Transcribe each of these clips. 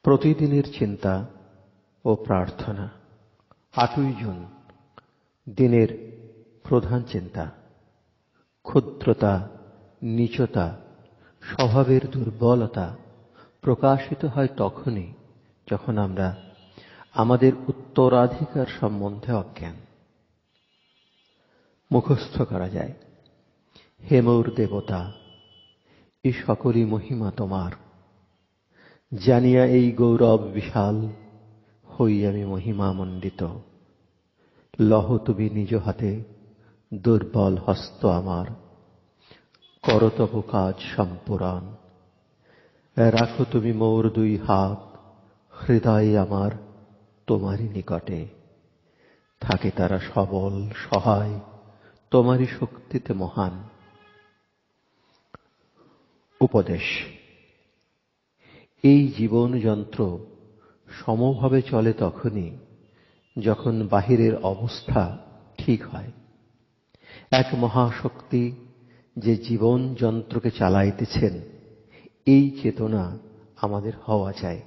প্রতিদিনের চিন্তা ও প্রার্থনা। ৮ই জুন দিনের প্রধান চিন্তা। ক্ষুদ্রতা, নীচতা, স্বভাবের দুর্বলতা প্রকাশিত হয় তখনই যখন আমরা আমাদের উত্তরাধিকার সম্বন্ধে অজ্ঞান। মুখস্থ করা যায়, হে মোর দেবতা, এ সকলই মহিমা তোমার। জানিয়া এই গৌরব বিশাল, হই আমি মহিমামণ্ডিত। লহ তুমি নিজ হাতে, দুর্বল হস্ত আমার, কর তব কাজ সম্পূরণ। রাখো তুমি মোর দুই হাত, হৃদয়ে আমার তোমারই নিকটে। থাকে তারা সবল সহায়, তোমারই শক্তিতে মহান। উপদেশ। এই জীবন যন্ত্র সমভাবে চলে তখনই যখন বাহিরের অবস্থা ঠিক হয়। এক মহাশক্তি যে জীবন যন্ত্রকে চালাইতেছেন, এই চেতনা আমাদের হওয়া চাই।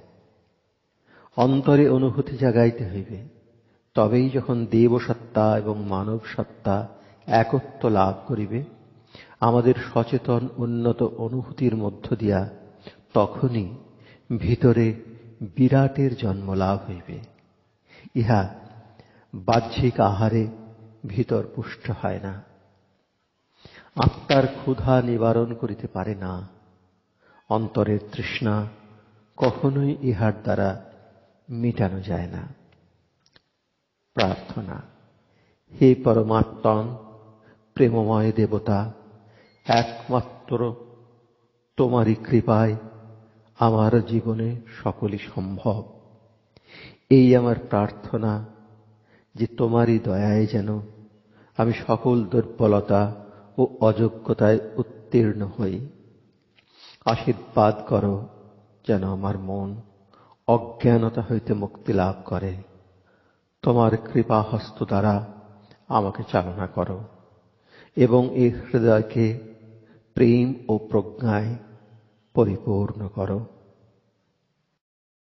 অন্তরে অনুভূতি জাগাইতে হইবে, তবেই যখন দেবসত্তা এবং মানব সত্তা একত্ব লাভ করিবে, আমাদের সচেতন উন্নত অনুভূতির মধ্য দিয়া তখনই ভিতরে বিরাটের জন্ম লাভ হইবে। ইহা বাহ্যিক আহারে ভিতর পুষ্ট হয় না, আত্মার ক্ষুধা নিবারণ করিতে পারে না, অন্তরের তৃষ্ণা কখনোই ইহার দ্বারা মিটানো যায় না। প্রার্থনা। হে পরমাত্মন, প্রেমময় দেবতা, একমাত্র তোমারই কৃপায় আমার জীবনে সকলই সম্ভব। এই আমার প্রার্থনা যে তোমারই দয়ায় যেন আমি সকল দুর্বলতা ও অযোগ্যতায় উত্তীর্ণ হই। আশীর্বাদ করো যেন আমার মন অজ্ঞানতা হইতে মুক্তি লাভ করে। তোমার কৃপা হস্ত দ্বারা আমাকে চালনা করো এবং এই হৃদয়কে প্রেম ও প্রজ্ঞায় পরিপূর্ণ করো।